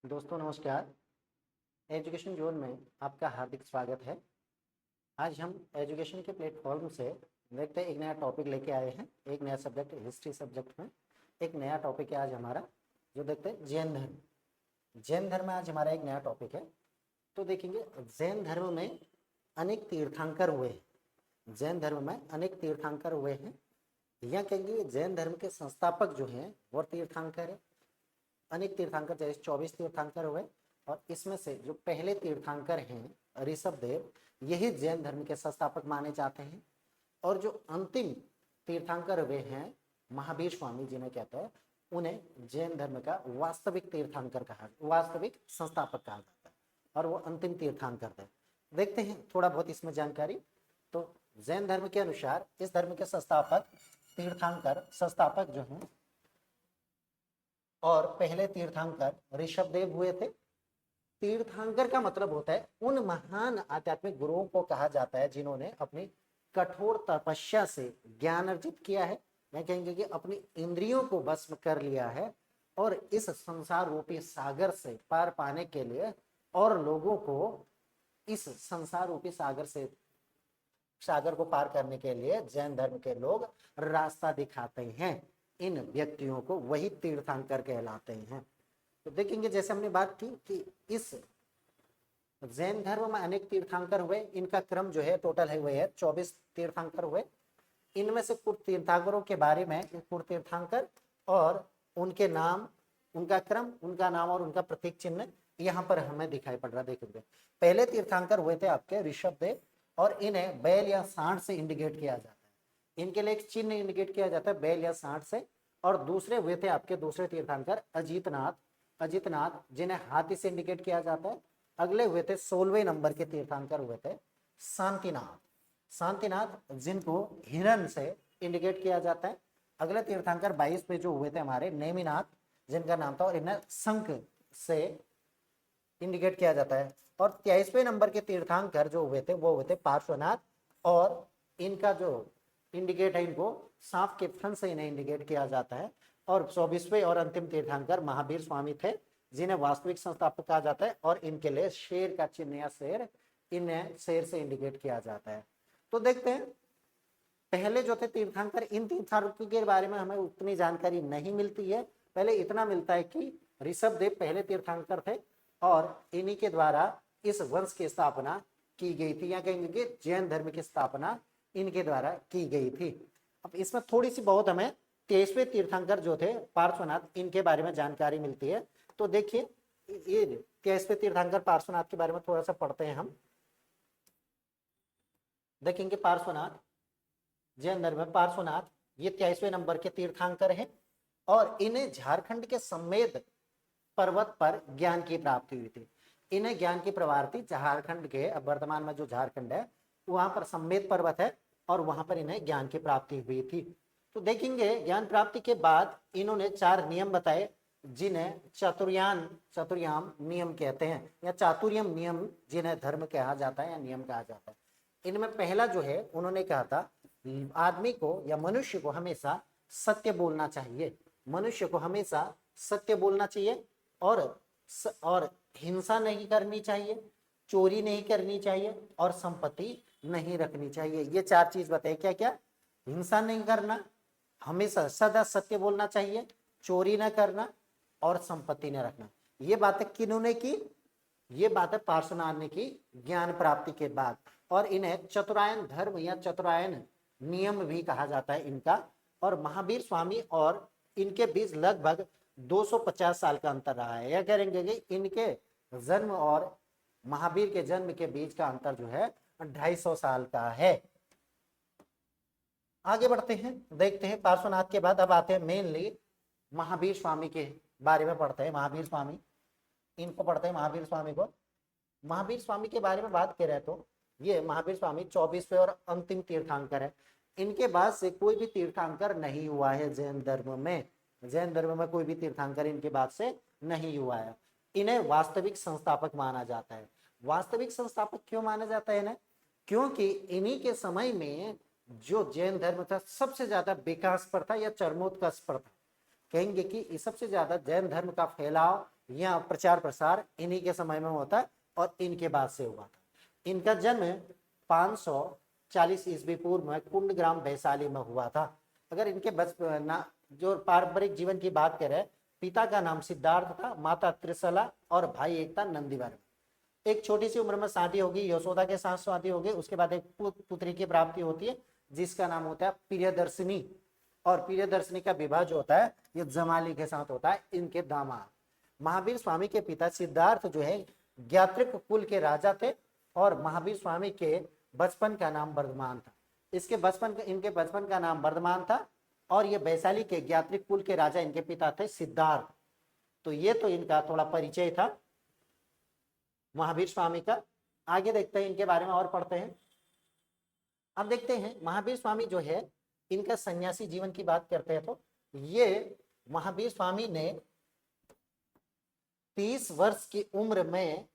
दोस्तों नमस्कार। Education zone में आपका हार्दिक स्वागत है। आज हम एजुकेशन के प्लेटफॉर्म से देखते हैं एक नया टॉपिक लेके आए हैं। एक नया सब्जेक्ट हिस्ट्री सब्जेक्ट में एक नया टॉपिक है आज हमारा, जो देखते हैं जैन धर्म। जैन धर्म में आज हमारा एक नया टॉपिक है। तो देखेंगे जैन धर्म में अनेक तीर्थंकर हुए हैं। जैन धर्म में अनेक तीर्थंकर हुए हैं, या कहेंगे जैन धर्म के संस्थापक जो हैं वो तीर्थंकर है। अनेक तीर्थंकर जैसे 24 तीर्थंकर हुए, और इसमें से जो पहले तीर्थंकर हैं ऋषभ देव, यही जैन धर्म के संस्थापक माने जाते हैं। और जो अंतिम तीर्थंकर हुए हैं महावीर स्वामी जिन्हें कहते हैं, उन्हें जैन धर्म का वास्तविक तीर्थंकर कहा, वास्तविक संस्थापक कहा जाता है, और वो अंतिम तीर्थंकर थे। देखते हैं थोड़ा बहुत इसमें जानकारी। तो जैन धर्म के अनुसार इस धर्म के संस्थापक तीर्थंकर संस्थापक जो हैं और पहले तीर्थंकर ऋषभ देव हुए थे। तीर्थंकर का मतलब होता है उन महान आध्यात्मिक गुरुओं को कहा जाता है जिन्होंने अपनी कठोर तपस्या से ज्ञान अर्जित किया है, या कहेंगे कि अपनी इंद्रियों को भस्म कर लिया है, और इस संसार रूपी सागर से पार पाने के लिए और लोगों को इस संसार रूपी सागर को पार करने के लिए जैन धर्म के लोग रास्ता दिखाते हैं। इन व्यक्तियों को वही तीर्थंकर कहलाते हैं। तो देखेंगे जैसे हमने बात की कि इस जैन धर्म में अनेक तीर्थंकर हुए। इनका क्रम जो है टोटल है वह है 24 तीर्थंकर हुए। इनमें से कुछ तीर्थंकरों के बारे में, कुछ तीर्थंकर और उनके नाम, उनका क्रम, उनका नाम और उनका प्रतीक चिन्ह यहाँ पर हमें दिखाई पड़ रहा। देखेंगे पहले तीर्थंकर हुए थे आपके ऋषभ देव, और इन्हें बैल या सांड से इंडिकेट किया जाता है। इनके लिए एक चिन्ह इंडिकेट किया जाता है बैल या सांड से। और दूसरे हुए थे आपके दूसरे तीर्थंकर अजितनाथ, जिन्हें हाथी से इंडिकेट किया जाता है। अगले हुए थे 16वें नंबर के तीर्थंकर हुए थे शांतिनाथ, जिनको हिरण से इंडिकेट किया जाता है। अगले तीर्थंकर 22 पे जो हुए थे हमारे नेमिनाथ, जिनका नाम था, और इन्हें शंख से इंडिकेट किया जाता है। और 23वें नंबर के तीर्थंकर जो हुए थे वो हुए थे पार्श्वनाथ, और इनका जो इंडिकेट है, इनको सांप के फन से इन्हें इंडिकेट किया जाता है। और 24वें और अंतिम तीर्थंकर महावीर स्वामी थे, जिन्हें वास्तविक संस्थापक कहा जाता है, और इनके लिए शेर का चिन्ह या शेर, इन्हें शेर से इंडिकेट किया जाता है। तो देखते हैं पहले जो थे तीर्थंकर, इन तीर्थंकरों के बारे में हमें उतनी जानकारी नहीं मिलती है। पहले इतना मिलता है कि ऋषभ देव पहले तीर्थंकर थे, और इन्हीं के द्वारा इस वंश की स्थापना की गई थी, या कहेंगे कि जैन धर्म की स्थापना इनके द्वारा की गई थी। अब इसमें थोड़ी सी बहुत हमें 23वें तीर्थंकर जो थे पार्श्वनाथ, इनके बारे में जानकारी मिलती है। तो देखिए ये 23वें तीर्थंकर पार्श्वनाथ के बारे में थोड़ा सा पढ़ते हैं हम। देखेंगे पार्श्वनाथ, जैन धर्म में पार्श्वनाथ ये 23वें नंबर के तीर्थंकर हैं, और इन्हें झारखंड के समेत पर्वत पर ज्ञान की प्राप्ति हुई थी। इन्हें ज्ञान की प्राप्ति झारखंड के, अब वर्तमान में जो झारखंड है वहां पर समेत पर्वत है, और वहां पर इन्हें ज्ञान की प्राप्ति हुई थी। तो देखेंगे ज्ञान प्राप्ति के बाद इन्होंने 4 नियम बताए, जिन्हें चतुर्याम नियम कहते हैं, या चातुर्यम नियम जिन्हें धर्म कहा जाता है या नियम कहा जाता है। इनमें पहला जो है उन्होंने कहा था आदमी को या मनुष्य को हमेशा सत्य बोलना चाहिए। मनुष्य को हमेशा सत्य बोलना चाहिए, और हिंसा नहीं करनी चाहिए, चोरी नहीं करनी चाहिए, और संपत्ति नहीं रखनी चाहिए। ये 4 चीज बताए। क्या क्या? हिंसा नहीं करना, हमेशा सदा सत्य बोलना चाहिए, चोरी न करना, और संपत्ति न रखना। ये बातें किन्होंने की? ये बातें पार्श्वनाथ ने की ज्ञान प्राप्ति के बाद। और इन्हें चतुरायन धर्म या चतुरायन नियम भी कहा जाता है इनका। और महावीर स्वामी और इनके बीच लगभग 250 साल का अंतर रहा है। यह कहेंगे कि इनके जन्म और महावीर के जन्म के बीच का अंतर जो है 250 साल का है। आगे बढ़ते हैं, देखते हैं पार्श्वनाथ के बाद अब आते हैं मेनली महावीर स्वामी के बारे में पढ़ते हैं। महावीर स्वामी, इनको पढ़ते हैं महावीर स्वामी को। महावीर स्वामी के बारे में बात करें तो ये महावीर स्वामी 24वें और अंतिम तीर्थंकर है। इनके बाद से कोई भी तीर्थंकर नहीं हुआ है जैन धर्म में। जैन धर्म में कोई भी तीर्थंकर इनके बाद से नहीं हुआ है। इन्हें वास्तविक संस्थापक माना जाता है। वास्तविक संस्थापक क्यों माना जाता है इन्हें? क्योंकि इन्हीं के समय में जो जैन धर्म था सबसे ज्यादा विकास पर था या चरमोत्कर्ष पर था। कहेंगे कि सबसे ज्यादा जैन धर्म का फैलाव यहाँ प्रचार प्रसार इन्हीं के समय में होता है और इनके बाद से हुआ था। इनका जन्म 540 ईस्वी पूर्व में कुंडग्राम वैशाली में हुआ था। अगर इनके बचपन जो पारंपरिक जीवन की बात करें, पिता का नाम सिद्धार्थ था, माता त्रिशला और भाई एक था नंदीवर्म। एक छोटी सी उम्र में शादी होगी, यशोदा के साथ शादी होगी, उसके बाद एक पुत्री की प्राप्ति होती है जिसका नाम होता है प्रियदर्शिनी। और प्रियदर्शिनी का विवाह जो होता है ये जमाली के साथ होता है, इनके दामाद। महावीर स्वामी के पिता सिद्धार्थ जो है ज्ञात्रिक कुल के राजा थे और महावीर स्वामी के बचपन का नाम वर्धमान था। इनके बचपन का नाम वर्धमान था और ये वैशाली के ज्ञात्रिक कुल के राजा इनके पिता थे सिद्धार्थ। तो ये तो इनका थोड़ा परिचय था महावीर स्वामी का। आगे देखते हैं इनके बारे में और पढ़ते हैं। अब देखते हैं महावीर स्वामी जो है इनका सन्यासी जीवन की बात करते हैं तो ये महावीर स्वामी ने 30 वर्ष की उम्र में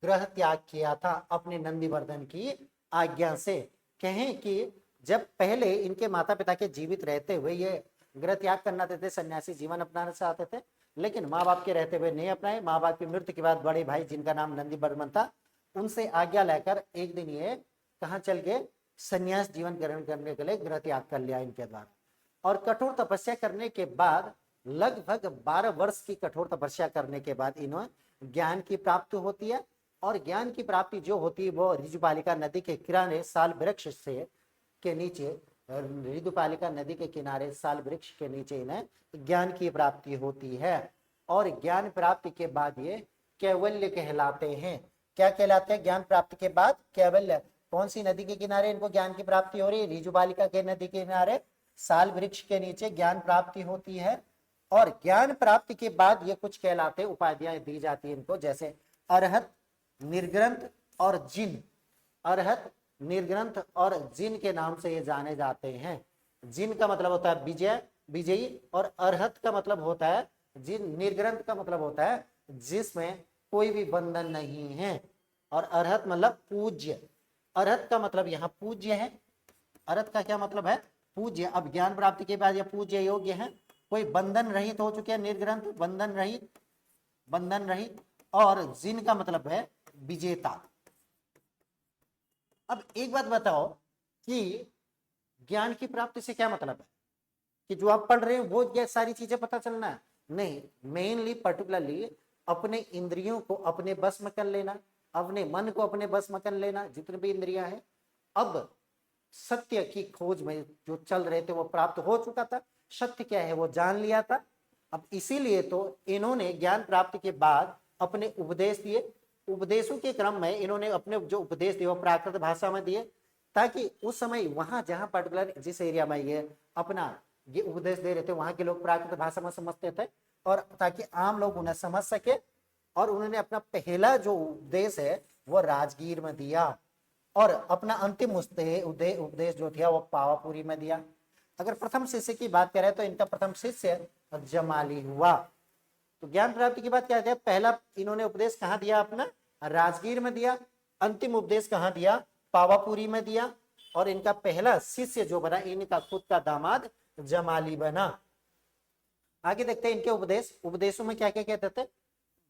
गृह त्याग किया था अपने नंदीवर्धन की आज्ञा से। कहें कि जब पहले इनके माता पिता के जीवित रहते हुए ये गृह त्याग करना चाहते थे, सन्यासी जीवन अपनाना चाहते थे, लेकिन माँ बाप के रहते हुए नहीं अपनाए। माँ बाप की मृत्यु के बाद बड़े भाई जिनका नाम नंदीवर्मन था उनसे आज्ञा लेकर एक दिन ये कहाँ चल गए, सन्यास जीवन ग्रहण करने के लिए गृह त्याग कर लिया इनके द्वारा। और कठोर तपस्या करने के बाद लगभग 12 वर्ष की कठोर तपस्या करने के बाद इन्हें ज्ञान की प्राप्ति होती है। और ज्ञान की प्राप्ति जो होती है वो ऋजुपालिका नदी के किनारे साल वृक्ष से के नीचे, ऋजुपालिका नदी के किनारे साल वृक्ष के नीचे इन्हें ज्ञान की प्राप्ति होती है। और ज्ञान प्राप्ति के बाद ये कैवल्य कहलाते हैं। क्या कहलाते हैं ज्ञान प्राप्ति के बाद? कैवल्य। कौन सी नदी के किनारे इनको ज्ञान की प्राप्ति हो रही है? ऋजुपालिका के नदी के किनारे साल वृक्ष के नीचे ज्ञान प्राप्ति होती है। और ज्ञान प्राप्ति के बाद ये कुछ कहलाते उपाधियां दी जाती है इनको, जैसे अरहत, निर्ग्रंथ और जिन। अरहत, निर्ग्रंथ और जिन के नाम से ये जाने जाते हैं। जिन का मतलब होता है विजय, विजयी, और अरहत का मतलब होता है जिन। निर्ग्रंथ का मतलब होता है जिसमें कोई भी बंधन नहीं है। और अरहत मतलब पूज्य। अरहत का मतलब यहाँ पूज्य है। अरहत का क्या मतलब है? पूज्य। अब ज्ञान प्राप्ति के बाद ये पूज्य योग्य है, कोई बंधन रहित हो चुके हैं। निर्ग्रंथ बंधन रहित, बंधन रहित। और जिन का मतलब है विजेता। अब एक बात बताओ कि ज्ञान की प्राप्ति से क्या मतलब है? कि जो आप पढ़ रहे हैं वो ये सारी चीजें पता चलना है? नहीं, मेनली पर्टिकुलरली अपने इंद्रियों को अपने बस में कर लेना, अपने मन को अपने बस में कर लेना, जितने भी इंद्रियां हैं। अब सत्य की खोज में जो चल रहे थे वो प्राप्त हो चुका था, सत्य क्या है वो जान लिया था। अब इसीलिए तो इन्होंने ज्ञान प्राप्ति के बाद अपने उपदेश दिए। उपदेशों के क्रम में इन्होंने अपने जो उपदेश दिए वो प्राकृत भाषा में दिए, ताकि उस समय वहां जहां पर्टिकुलर जिस एरिया में ये अपना ये उपदेश दे रहे थे वहां के लोग प्राकृत भाषा में समझते थे, और ताकि आम लोग उन्हें समझ सके। और उन्होंने अपना पहला जो उपदेश है वो राजगीर में दिया, और अपना अंतिम उपदेश जो था वो पावापुरी में दिया। अगर प्रथम शिष्य की बात करें तो इनका प्रथम शिष्य जमाली हुआ। तो ज्ञान प्राप्ति की बात क्या है? पहला इन्होंने उपदेश कहाँ दिया? अपना राजगीर में दिया। अंतिम उपदेश कहाँ दिया? पावापुरी में दिया। और इनका पहला शिष्य जो बना इनका खुद का दामाद जमाली बना। आगे देखते हैं इनके उपदेश। उपदेशों में क्या क्या कहते थे?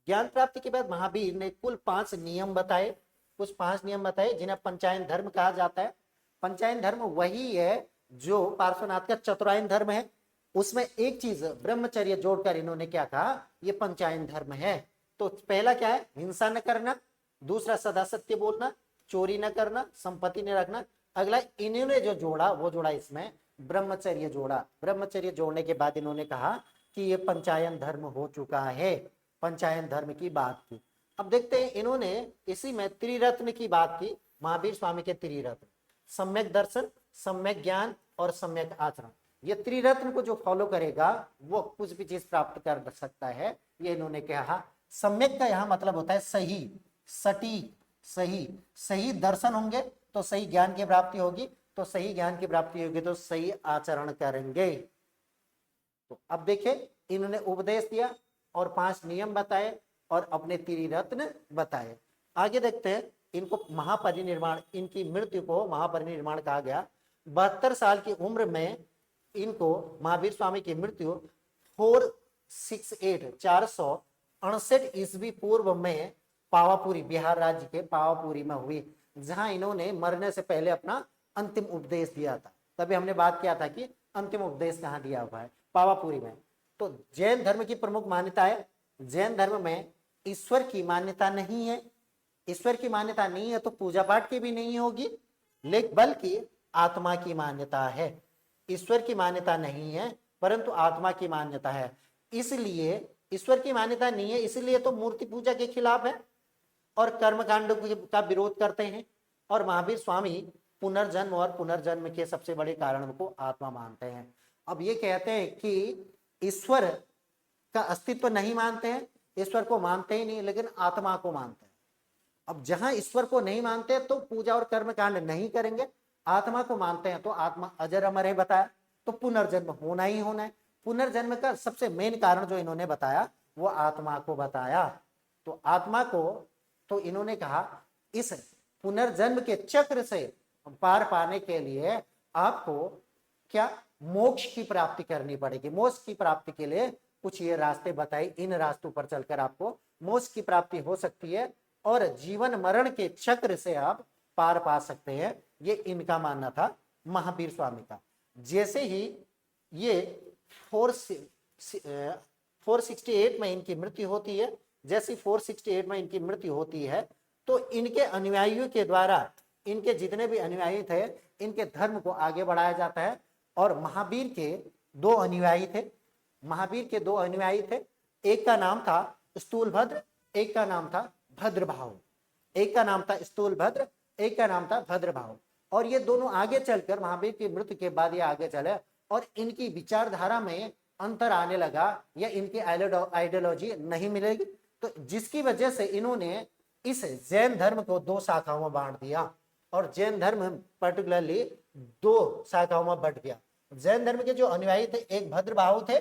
ज्ञान प्राप्ति के बाद महावीर ने कुल 5 नियम बताए। कुछ 5 नियम बताए जिन्हें पंचायन धर्म कहा जाता है। पंचायन धर्म वही है जो पार्श्वनाथ का चतुरायन धर्म है। उसमें एक चीज ब्रह्मचर्य जोड़कर इन्होंने क्या कहा? ये पंचायन धर्म है। तो पहला क्या है? हिंसा न करना। दूसरा सदा सत्य बोलना, चोरी न करना, संपत्ति न रखना। अगला इन्होंने जो जोड़ा वो जोड़ा इसमें ब्रह्मचर्य जोड़ा। ब्रह्मचर्य जोड़ने के बाद इन्होंने कहा कि ये पंचायन धर्म हो चुका है। पंचायन धर्म की बात की। अब देखते हैं इन्होंने इसी में त्रिरत्न की बात की। महावीर स्वामी के त्रिरत्न, सम्यक दर्शन, सम्यक ज्ञान और सम्यक आचरण। ये त्रिरत्न को जो फॉलो करेगा वो कुछ भी चीज प्राप्त कर सकता है, ये इन्होंने कहा। सम्यक का यहाँ मतलब होता है सही, सटीक, सही। सही दर्शन होंगे तो सही ज्ञान की प्राप्ति होगी, तो सही ज्ञान की प्राप्ति होगी तो सही आचरण करेंगे। तो अब देखिए इन्होंने उपदेश दिया और 5 नियम बताए और अपने त्रिरत्न बताए। आगे देखते हैं इनको महापरिनिर्वाण, इनकी मृत्यु को महापरिनिर्वाण कहा गया। 72 साल की उम्र में इनको महावीर स्वामी की मृत्यु 468 68 ईस्वी पूर्व में पावापुरी, बिहार राज्य के पावापुरी में हुई, जहां इन्होंने मरने से पहले अपना अंतिम उपदेश दिया था। तभी हमने बात किया था कि अंतिम उपदेश कहाँ दिया हुआ है, पावापुरी में। तो जैन धर्म की प्रमुख मान्यता है, जैन धर्म में ईश्वर की मान्यता नहीं है। ईश्वर की मान्यता नहीं है तो पूजा पाठ की भी नहीं होगी, लेकिन बल्कि आत्मा की मान्यता है। ईश्वर की मान्यता नहीं है परंतु आत्मा की मान्यता है। इसलिए ईश्वर की मान्यता नहीं है, इसलिए तो मूर्ति पूजा के खिलाफ है और कर्मकांड का विरोध करते हैं। और महावीर स्वामी पुनर्जन्म और पुनर्जन्म के सबसे बड़े कारण को आत्मा मानते हैं। अब ये कहते हैं कि ईश्वर का अस्तित्व नहीं मानते हैं, ईश्वर को मानते ही नहीं, लेकिन आत्मा को मानते हैं। अब जहां ईश्वर को नहीं मानते तो पूजा और कर्मकांड नहीं करेंगे, आत्मा को मानते हैं तो आत्मा अजर अमर है बताया, तो पुनर्जन्म होना ही होना है। पुनर्जन्म का सबसे मेन कारण जो इन्होंने बताया वो आत्मा को बताया। तो आत्मा को तो इन्होंने कहा इस पुनर्जन्म के चक्र से पार पाने के लिए आपको क्या मोक्ष की प्राप्ति करनी पड़ेगी। मोक्ष की प्राप्ति के लिए कुछ ये रास्ते बताए, इन रास्तों पर चलकर आपको मोक्ष की प्राप्ति हो सकती है और जीवन मरण के चक्र से आप पार पा सकते हैं। ये इनका मानना था महावीर स्वामी का। जैसे ही ये 468 में इनकी मृत्यु होती है, जैसे 468 में इनकी मृत्यु होती है तो इनके अनुयायियों के द्वारा, इनके जितने भी अनुयायी थे, इनके धर्म को आगे बढ़ाया जाता है। और महावीर के दो अनुयायी थे, महावीर के दो अनुयायी थे, एक का नाम था स्थूलभद्र, एक का नाम था भद्रभाव। एक का नाम था स्थूलभद्र, एक का नाम था भद्रभाव। और ये दोनों आगे चलकर महावीर की मृत्यु के बाद ये आगे चले और इनकी विचारधारा में अंतर आने लगा या इनकी आइडियोलॉजी नहीं मिलेगी, तो जिसकी वजह से इन्होंने इस जैन धर्म को दो शाखाओं में बांट दिया और जैन धर्म पर्टिकुलरली दो शाखाओं में बट गया। जैन धर्म के जो अनुयायी थे एक भद्रबाहु थे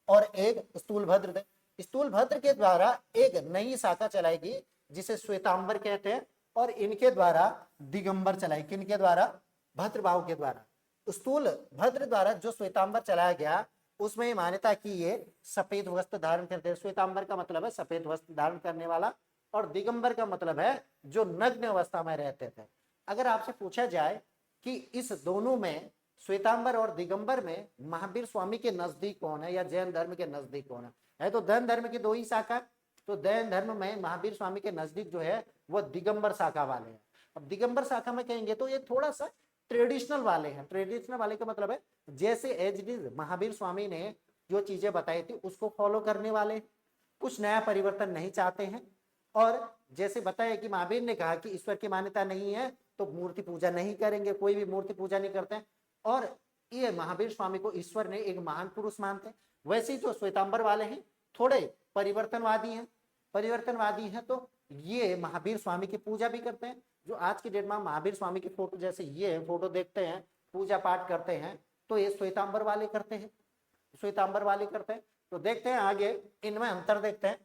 और एक स्थूलभद्र थे। स्थूलभद्र के द्वारा एक नई शाखा चलाएगी जिसे श्वेतांबर कहते हैं और इनके द्वारा दिगंबर चलाई। किनके द्वारा? भद्रबाहु के द्वारा। स्थूलभद्र द्वारा जो श्वेतांबर चलाया गया उसमें मान्यता की ये सफेद वस्त्र धारण करते हैं। श्वेतांबर का मतलब है सफेद वस्त्र धारण करने वाला और दिगंबर का मतलब है जो नग्न अवस्था में रहते थे। अगर आपसे पूछा जाए कि इस दोनों में श्वेतांबर और दिगंबर में महावीर स्वामी के नजदीक कौन है या जैन धर्म के नजदीक कौन है तो जैन धर्म की दो ही शाखा। तो जैन धर्म में महावीर स्वामी के नजदीक जो है वो दिगंबर शाखा वाले हैं। अब दिगंबर शाखा में कहेंगे तो ये थोड़ा सा ट्रेडिशनल वाले हैं। ट्रेडिशनल वाले का मतलब है जैसे as it is Mahavir Swami ने जो चीजें बताई थी उसको फॉलो करने वाले, कुछ नया परिवर्तन नहीं चाहते हैं। और जैसे बताया कि महावीर ने कहा कि ईश्वर की मान्यता नहीं है तो मूर्ति पूजा नहीं करेंगे, कोई भी मूर्ति पूजा नहीं करते हैं। और ये महावीर स्वामी को ईश्वर ने एक महान पुरुष मानते हैं। वैसे ही जो श्वेतांबर वाले हैं थोड़े परिवर्तनवादी हैं तो ये महावीर स्वामी की पूजा भी करते हैं। जो आज की डेट में महावीर स्वामी की फोटो जैसे ये फोटो देखते हैं, पूजा पाठ करते हैं, तो ये श्वेतांबर वाले करते हैं, श्वेतांबर वाले करते हैं। तो देखते हैं आगे इनमें अंतर देखते हैं।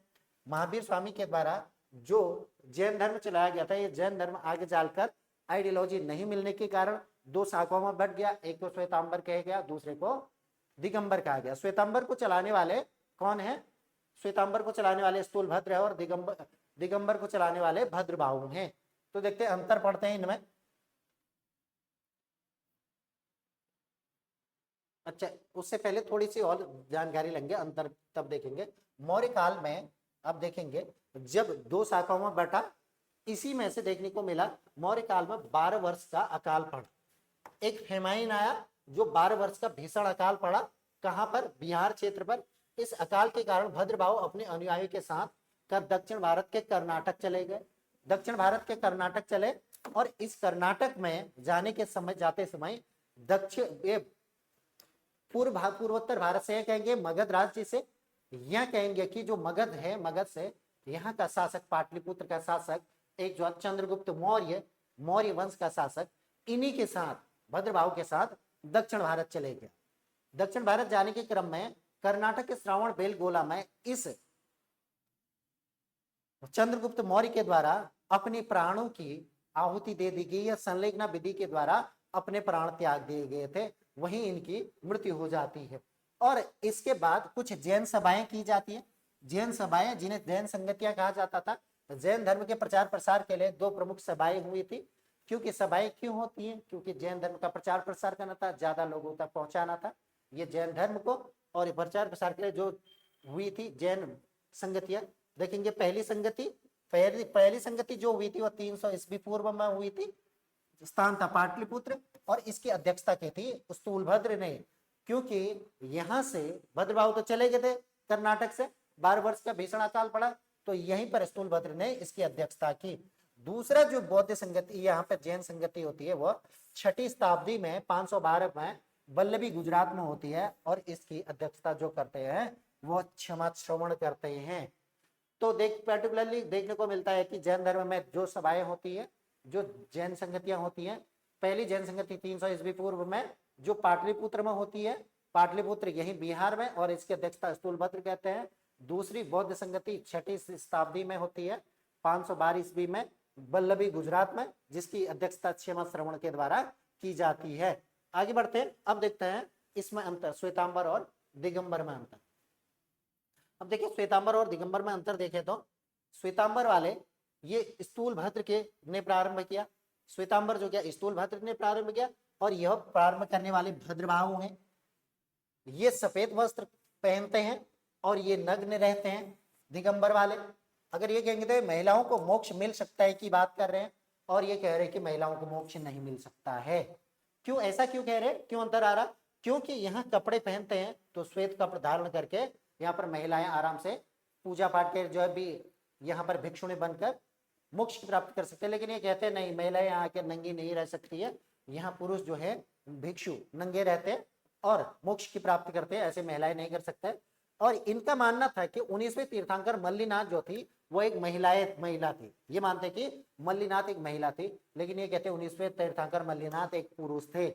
महावीर स्वामी के द्वारा जो जैन धर्म चलाया गया था ये जैन धर्म आगे चलकर आइडियोलॉजी नहीं मिलने के कारण दो शाखाओं में बट गया। एक को श्वेतांबर कहा गया, दूसरे को दिगंबर कहा गया। श्वेतांबर को चलाने वाले कौन है? श्वेतांबर को चलाने वाले स्थूलभद्र है और दिगंबर को चलाने वाले भद्रबाहु हैं। तो देखते हैं अंतर पढ़ते हैं इनमें। अच्छा, उससे पहले थोड़ी सी और जानकारी लेंगे, अंतर तब देखेंगे। मौर्य काल में अब देखेंगे जब दो शाखाओं में बटा, इसी में से देखने को मिला मौर्य काल में 12 वर्ष का अकाल पड़ा। एक फेमाइन आया जो 12 वर्ष का भीषण अकाल पड़ा। कहां पर? बिहार क्षेत्र पर। इस अकाल के कारण भद्रबाहु अपने अनुयायियों के साथ कर दक्षिण भारत के कर्नाटक चले गए। दक्षिण भारत के कर्नाटक चले और इस कर्नाटक में जाते समय दक्षिण पूर्वोत्तर भारत से कहेंगे मगध राज्य से, यह कहेंगे कि जो मगध है, मगध से यहाँ का शासक पाटलिपुत्र का शासक एक जो चंद्रगुप्त मौर्य वंश का शासक, इन्हीं के साथ भद्रबाहु के साथ दक्षिण भारत चले गए। दक्षिण भारत जाने के क्रम में कर्नाटक के श्रावण बेलगोला में इस चंद्रगुप्त मौर्य के द्वारा अपने प्राणों की आहुति दे दी गई या संलेखना विधि के द्वारा अपने प्राण त्याग दिए गए थे, वहीं इनकी मृत्यु हो जाती है। और इसके बाद कुछ जैन सभाएं की जाती है। जैन सभाएं, जिन्हें जैन संगतियां कहा जाता था। जैन धर्म के प्रचार प्रसार के लिए दो प्रमुख सभाएं हुई थी। क्योंकि सभाएं क्यों होती हैं? क्योंकि जैन धर्म का प्रचार प्रसार करना था, ज्यादा लोगों तक पहुंचाना था ये जैन धर्म को। और प्रचार प्रसार के लिए जो हुई थी जैन संगतियां, देखेंगे पहली संगति जो हुई थी वो 300 ईस्वी पूर्व में हुई थी। स्थान था पाटलिपुत्र और इसकी अध्यक्षता की थी स्थूलभद्र ने। क्योंकि यहां से भद्रबाहु तो चले गए थे कर्नाटक से, 12 वर्ष का भीषण अकाल पड़ा, तो यहीं पर स्थूलभद्र ने इसकी अध्यक्षता की। दूसरा जो बौद्ध संगति यहाँ पे जैन संगति होती है वो 6ठी शताब्दी में 512 में वल्लभी गुजरात में होती है और इसकी अध्यक्षता जो करते हैं वो क्षमा श्रवण करते हैं। तो पर्टिकुलरली देखने को मिलता है कि जैन धर्म में जो सभाएं होती है, जो जैन संगतियां होती हैं, पहली जैन संगति 300 ईस्वी पूर्व में जो पाटलिपुत्र में होती है, पाटलिपुत्र यही बिहार में, और इसकी अध्यक्षता स्थूलभद्र कहते हैं। दूसरी बौद्ध संगति 6ठी शताब्दी में होती है 512 ईस्वी में वल्लभी गुजरात में, जिसकी अध्यक्षता क्षमा श्रवण के द्वारा की जाती है। आगे बढ़ते हैं, अब देखते हैं इसमें अंतर, श्वेतांबर और दिगंबर में अंतर। अब देखिए श्वेतांबर और दिगंबर में अंतर देखें तो श्वेतांबर वाले ये स्थूलभद्र के ने प्रारंभ किया। श्वेतांबर जो क्या स्थूलभद्र ने प्रारंभ किया, और यह प्रारंभ करने वाले भद्रबाहु हैं। ये सफेद वस्त्र पहनते हैं और ये नग्न रहते हैं दिगंबर वाले। अगर ये कहेंगे तो महिलाओं को मोक्ष मिल सकता है की बात कर रहे हैं, और ये कह रहे हैं कि महिलाओं को मोक्ष नहीं मिल सकता है। क्यों ऐसा क्यों कह रहे हैं, क्यों अंतर आ रहा? क्योंकि यहाँ कपड़े पहनते हैं तो श्वेत कपड़े धारण करके यहाँ पर महिलाएं आराम से पूजा पाठ के जो है भी यहाँ पर भिक्षुणी बनकर मोक्ष प्राप्त कर सकते हैं। लेकिन ये कहते हैं नहीं, महिलाएं यहाँ आकर नंगी नहीं रह सकती है, यहाँ पुरुष जो है भिक्षु नंगे रहते हैं और मोक्ष की प्राप्ति करते हैं, ऐसे महिलाएं नहीं कर सकते। और इनका मानना था कि 19वें तीर्थंकर मल्लीनाथ जो थी वो एक महिला थी। ये मानते कि मल्लीनाथ एक महिला थी, लेकिन ये कहते 19वें तीर्थंकर मल्लीनाथ एक पुरुष थे।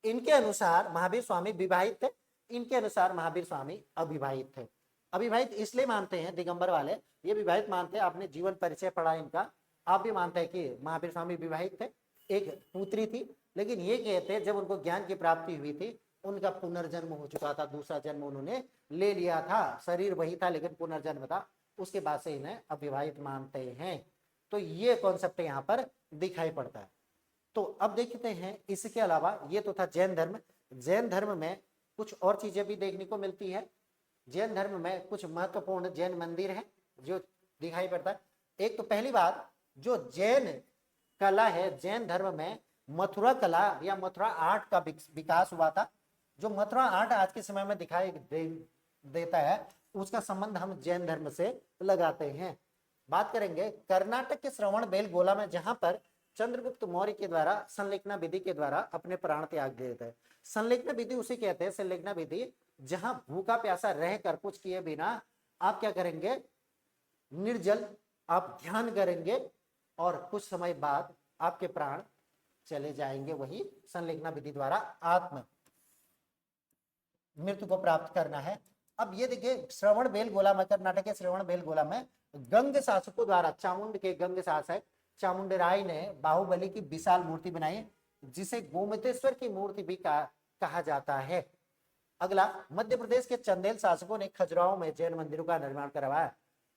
इनके अनुसार महावीर स्वामी विवाहित थे, इनके अनुसार महावीर स्वामी अविवाहित थे। अविवाहित इसलिए मानते हैं दिगंबर वाले, ये विवाहित मानते हैं। आपने जीवन परिचय पढ़ा इनका, आप भी मानते हैं कि महावीर स्वामी विवाहित थे, एक पुत्री थी। लेकिन ये कहते हैं जब उनको ज्ञान की प्राप्ति हुई थी उनका पुनर्जन्म हो चुका था, दूसरा जन्म उन्होंने ले लिया था, शरीर वही था लेकिन पुनर्जन्म था। उसके बाद से इन्हें अविवाहित मानते हैं। तो ये कॉन्सेप्ट यहाँ पर दिखाई पड़ता है। तो अब देखते हैं इसके अलावा, ये तो था जैन धर्म। जैन धर्म में कुछ और चीजें भी देखने को मिलती है। जैन धर्म में कुछ महत्वपूर्ण जैन मंदिर हैं जो दिखाई पड़ता है। एक तो पहली बात, जो जैन कला है, जैन धर्म में मथुरा कला या मथुरा आर्ट का विकास हुआ था। जो मथुरा आर्ट आज के समय में दिखाई देता है उसका संबंध हम जैन धर्म से लगाते हैं। बात करेंगे कर्नाटक के श्रवण बेलगोला में, जहां पर चंद्रगुप्त मौर्य के द्वारा संलेखना विधि के द्वारा अपने प्राण त्याग दिए थे। संलेखना विधि उसे कहते हैं, संलेखना विधि जहां भूखा प्यासा रहकर कुछ किए बिना आप क्या करेंगे, निर्जल आप ध्यान करेंगे और कुछ समय बाद आपके प्राण चले जाएंगे। वही संलेखना विधि द्वारा आत्म मृत्यु को प्राप्त करना है। अब ये देखिए श्रवण बेलगोला में, कर्नाटक के श्रवण बेलगोला में गंग शासकों द्वारा, चामुंड के गंग शासक चामुंडराय ने बाहुबली की विशाल मूर्ति बनाई, जिसे गोमतेश्वर की मूर्ति भी कहा जाता है। अगला, मध्य प्रदेश के चंदेल शासकों ने खजुराहो में जैन मंदिरों का निर्माण करवाया।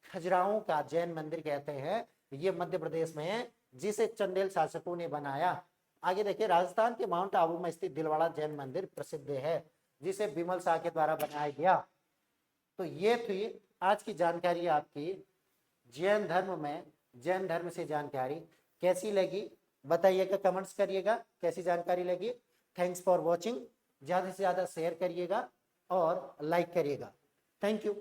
खजुराहो का जैन मंदिर कहते हैं, ये मध्य प्रदेश में है, जिसे चंदेल शासकों ने बनाया। आगे देखिए, राजस्थान के माउंट आबू में स्थित दिलवाड़ा जैन मंदिर प्रसिद्ध है, जिसे बिमल शाह के द्वारा बनाया गया। तो ये थी आज की जानकारी आपकी जैन धर्म में, जैन धर्म से जानकारी कैसी लगी बताइएगा, कमेंट्स करिएगा कैसी जानकारी लगी। थैंक्स फॉर वॉचिंग, ज़्यादा से ज़्यादा शेयर करिएगा और लाइक करिएगा। Thank you.